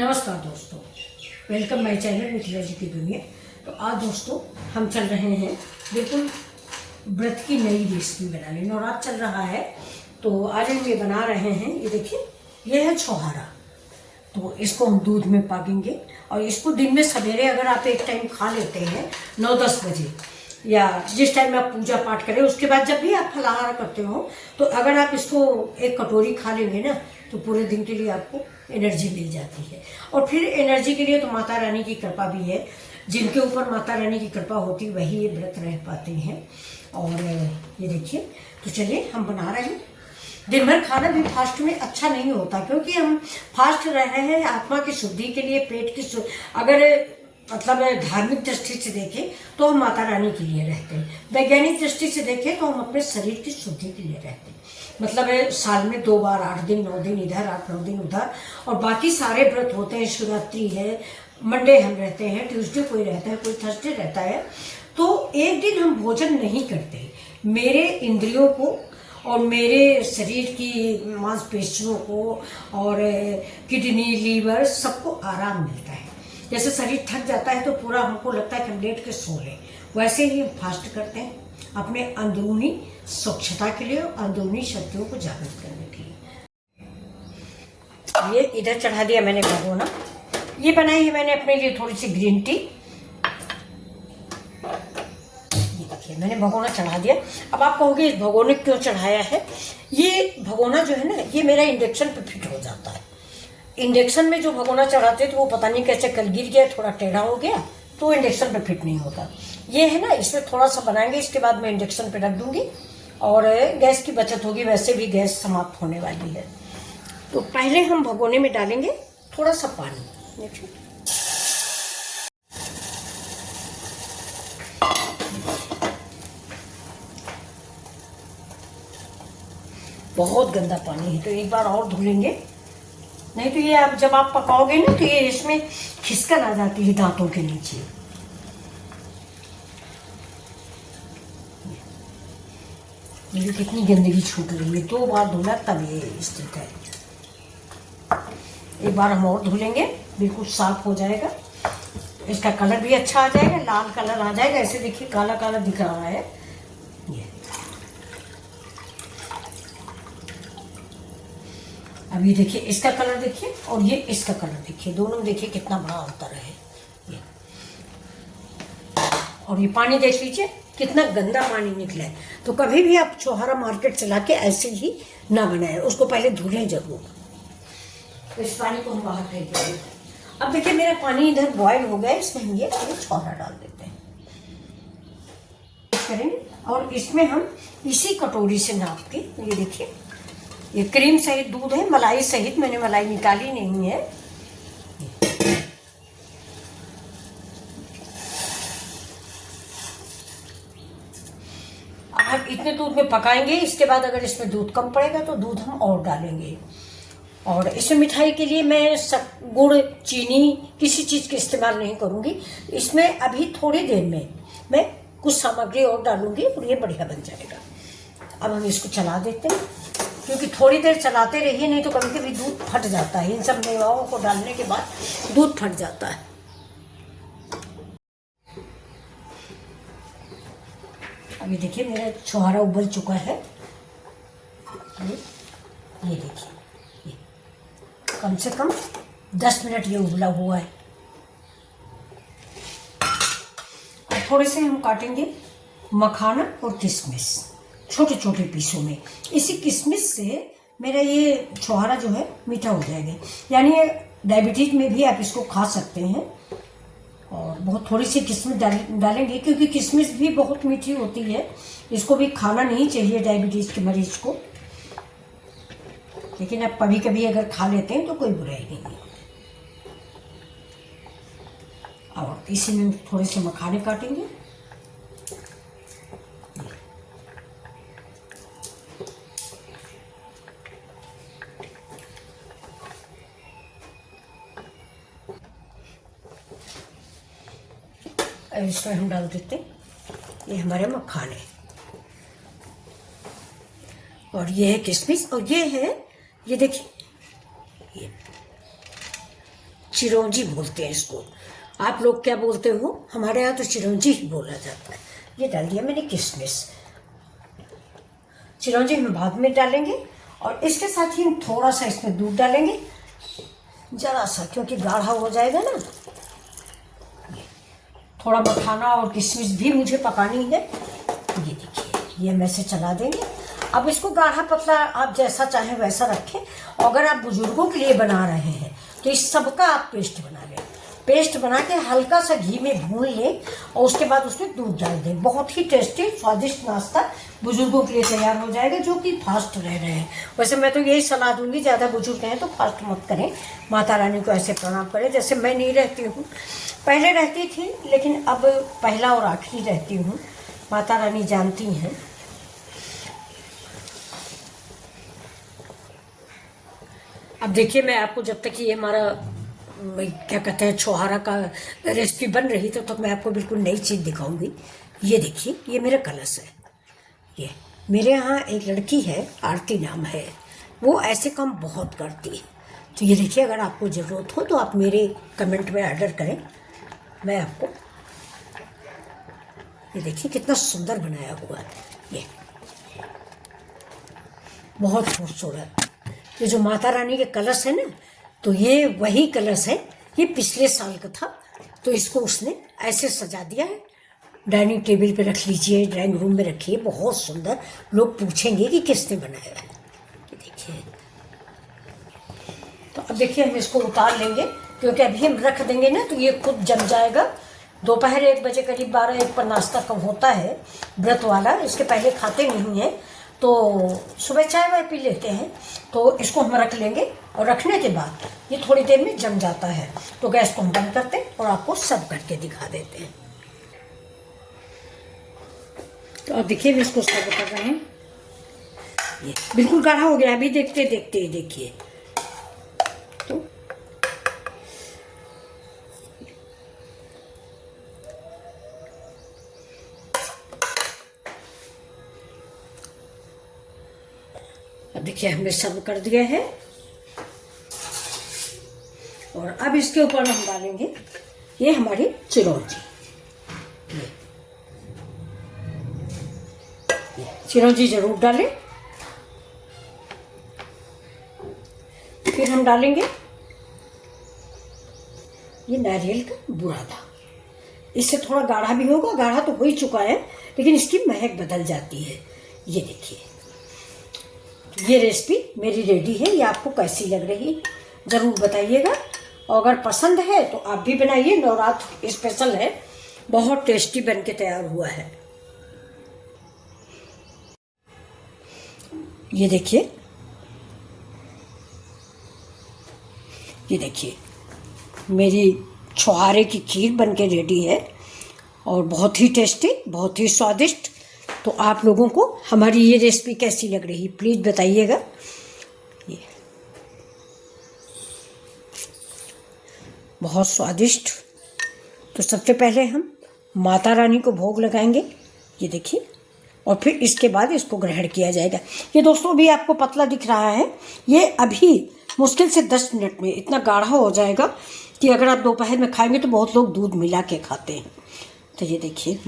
नमस्कार दोस्तों, welcome my channel Mithila जी की दुनिया। तो आज दोस्तों हम चल रहे हैं बिल्कुल व्रत की नई रेसिपी बनाने। नवरात्र चल रहा है तो आज हम ये बना रहे हैं। ये देखिए, ये है छोहारा। तो इसको हम दूध में पाकेंगे और इसको दिन में सवेरे अगर आप एक टाइम खा लेते हैं 9-10 बजे या जिस टाइम में आप पूजा पाठ करें, उसके बाद जब भी आप फलाहार करते हो तो अगर आप इसको एक कटोरी खा लेंगे ना तो पूरे दिन के लिए आपको एनर्जी मिल जाती है। और फिर एनर्जी के लिए तो माता रानी की कृपा भी है। जिनके ऊपर माता रानी की कृपा होती है वही ये व्रत रह पाते हैं। और ये देखिए, तो चलिए हम बना रहे हैं। दिन भर खाना भी फास्ट में अच्छा नहीं होता, क्योंकि हम फास्ट रह रहे हैं आत्मा की शुद्धि के लिए, पेट की अगर मतलब धार्मिक दृष्टि से देखें तो हम माता रानी के लिए रहते हैं, वैज्ञानिक दृष्टि से देखें तो हम अपने शरीर की शुद्धि के लिए रहते हैं। मतलब साल में 2 बार 8 दिन 9 दिन इधर 8-9 दिन उधर, और बाकी सारे व्रत होते हैं। शिवरात्रि है, मंडे हम रहते हैं, ट्यूसडे कोई रहता है, कोई थर्सडे रहता है। तो एक दिन हम भोजन नहीं करते। मेरे इंद्रियों को और मेरे शरीर की मांसपेशियों को और किडनी लीवर सबको आराम मिलता है। जैसे शरीर थक जाता है तो पूरा हमको लगता है कि हम लेट के सो लें, वैसे ही फास्ट करते हैं अपने अंदरूनी स्वच्छता के लिए और अंदरूनी शक्तियों को जागृत करने के लिए। ये इधर चढ़ा दिया मैंने भगोना। ये बनाई है मैंने अपने लिए थोड़ी सी ग्रीन टी। ये देखिए, मैंने भगोना चढ़ा दिया। अब आप कहोगे इस भगोने क्यों चढ़ाया है? ये भगोना जो है ना, ये मेरा इंडक्शन पे फिट हो जाता है। इंडक्शन में जो भगोना चढ़ाते थे वो पता नहीं कैसे कल गिर गया, थोड़ा टेढ़ा हो गया, तो इंडक्शन पे फिट नहीं होता। ये है ना, इसमें थोड़ा सा बनाएंगे, इसके बाद मैं इंडक्शन पे रख दूंगी और गैस की बचत होगी। वैसे भी गैस समाप्त होने वाली है। तो पहले हम भगोने में डालेंगे थोड़ा सा पानी। देखिए, बहुत गंदा पानी है तो एक बार और धुलेंगे, नहीं तो ये आप जब आप पकाओगे ना तो ये इसमें खिसकन आ जाती है दांतों के नीचे। ये कितनी गंदगी छूट रही है। 2 बार धुला तब ये स्थित है। एक बार हम और धुलेंगे, बिल्कुल साफ हो जाएगा। इसका कलर भी अच्छा आ जाएगा, लाल कलर आ जाएगा। ऐसे देखिए काला काला दिख रहा है ये। अब ये देखिए, इसका कलर देखिए और ये इसका कलर देखिए, दोनों में देखिए कितना बड़ा अंतर है ये। और ये पानी देख लीजिए कितना गंदा पानी निकला है। तो कभी भी आप छोहारा मार्केट चला के ऐसे ही ना बनाए, उसको पहले धुलें जरूर। तो इस पानी को हम बाहर फेंक देंगे। अब देखिए मेरा पानी इधर बॉयल हो गया, इसमें हम ये छोहारा डाल देते हैं करेंगे। और इसमें हम इसी कटोरी से नाप के, ये देखिए ये क्रीम सहित दूध है, मलाई सहित, मैंने मलाई निकाली नहीं है। अब इतने दूध में पकाएंगे। इसके बाद अगर इसमें दूध कम पड़ेगा तो दूध हम और डालेंगे। और इसमें मिठाई के लिए मैं गुड़ चीनी किसी चीज़ का इस्तेमाल नहीं करूँगी। इसमें अभी थोड़ी देर में मैं कुछ सामग्री और डालूंगी और ये बढ़िया बन जाएगा। अब हम इसको चला देते हैं, क्योंकि थोड़ी देर चलाते रहिए, नहीं तो कभी कभी दूध फट जाता है। इन सब मेवाओं को डालने के बाद दूध फट जाता है। अभी देखिए मेरा छोहारा उबल चुका है। ये देखिए, कम से कम 10 मिनट ये उबला हुआ है। अब थोड़े से हम काटेंगे मखाना और किशमिश छोटे छोटे पीसों में। इसी किशमिश से मेरा ये छोहारा जो है मीठा हो जाएगा। यानी डायबिटीज में भी आप इसको खा सकते हैं। और बहुत थोड़ी सी किशमिश डालेंगे, क्योंकि किशमिश भी बहुत मीठी होती है। इसको भी खाना नहीं चाहिए डायबिटीज के मरीज को, लेकिन आप कभी कभी अगर खा लेते हैं तो कोई बुराई नहीं है। और इसी में थोड़े से मखाने काटेंगे। इसमें हम डाल देते हैं ये हमारे मखाने, और ये है किशमिश, और ये है, ये देखिए ये चिरौंजी बोलते हैं इसको। आप लोग क्या बोलते हो? हमारे यहाँ तो चिरौंजी ही बोला जाता है। ये डाल दिया मैंने किशमिश। चिरौंजी हम बाद में डालेंगे और इसके साथ ही हम थोड़ा सा इसमें दूध डालेंगे, ज़रा सा, क्योंकि गाढ़ा हो जाएगा ना। थोड़ा मखाना और किशमिश भी मुझे पकानी है। ये देखिए, ये हम ऐसे चला देंगे। अब इसको गाढ़ा पतला आप जैसा चाहें वैसा रखें। और अगर आप बुजुर्गों के लिए बना रहे हैं तो इस सबका आप पेस्ट बना लें। पेस्ट बना के हल्का सा घी में भून लें और उसके बाद उसमें दूध डाल दें। बहुत ही टेस्टी स्वादिष्ट नाश्ता बुजुर्गों के लिए तैयार हो जाएगा जो कि फास्ट रह रहे हैं। वैसे मैं तो यही सलाह दूंगी, ज़्यादा बुजुर्ग हैं तो फास्ट मत करें, माता रानी को ऐसे प्रणाम करें। जैसे मैं नहीं रहती हूँ, पहले रहती थी, लेकिन अब पहला और आखिरी रहती हूँ। माता रानी जानती हैं। अब देखिए, मैं आपको जब तक ये हमारा क्या कहते हैं छोहारा का रेसिपी बन रही तो मैं आपको बिल्कुल नई चीज़ दिखाऊंगी। ये देखिए, ये मेरा कलश है। ये मेरे यहाँ एक लड़की है, आरती नाम है, वो ऐसे काम बहुत करती है। तो ये देखिए, अगर आपको ज़रूरत हो तो आप मेरे कमेंट में ऑर्डर करें, मैं आपको। ये देखिए कितना सुंदर बनाया हुआ है, ये बहुत खूबसूरत। ये जो माता रानी के कलश है ना, तो ये वही कलश है। ये पिछले साल का था, तो इसको उसने ऐसे सजा दिया है। डाइनिंग टेबल पे रख लीजिए, ड्राइंग रूम में रखिए, बहुत सुंदर। लोग पूछेंगे कि किसने बनाया है। ये देखिए, तो अब देखिए हम इसको उतार लेंगे, क्योंकि अभी हम रख देंगे ना तो ये खुद जम जाएगा। दोपहर 1 बजे करीब 12-1 पर नाश्ता कब होता है व्रत वाला, इसके पहले खाते नहीं हैं, तो सुबह चाय वाय पी लेते हैं। तो इसको हम रख लेंगे और रखने के बाद ये थोड़ी देर में जम जाता है, तो गैस को हम बंद करते हैं और आपको सर्व करके दिखा देते हैं। तो अब देखिए, हम इसको सर्व कर रहे हैं। ये बिल्कुल गाढ़ा हो गया, अभी देखते देखते देखिए। तो देखिए, हमने सर्व कर दिया है और अब इसके ऊपर हम डालेंगे ये हमारी चिरौंजी। चिरौंजी जरूर डालें। फिर हम डालेंगे ये नारियल का बुरादा। इससे थोड़ा गाढ़ा भी होगा, गाढ़ा तो हो ही चुका है, लेकिन इसकी महक बदल जाती है। ये देखिए, ये रेसिपी मेरी रेडी है। ये आपको कैसी लग रही है ज़रूर बताइएगा, और अगर पसंद है तो आप भी बनाइए। नवरात्र स्पेशल है, बहुत टेस्टी बन के तैयार हुआ है। ये देखिए, ये देखिए, मेरी छुहारे की खीर बन के रेडी है और बहुत ही टेस्टी, बहुत ही स्वादिष्ट। तो आप लोगों को हमारी ये रेसिपी कैसी लग रही प्लीज़ बताइएगा। ये बहुत स्वादिष्ट। तो सबसे पहले हम माता रानी को भोग लगाएंगे, ये देखिए, और फिर इसके बाद इसको ग्रहण किया जाएगा। ये दोस्तों भी आपको पतला दिख रहा है, ये अभी मुश्किल से 10 मिनट में इतना गाढ़ा हो जाएगा कि अगर आप दोपहर में खाएंगे तो बहुत लोग दूध मिला के खाते हैं। तो ये देखिए,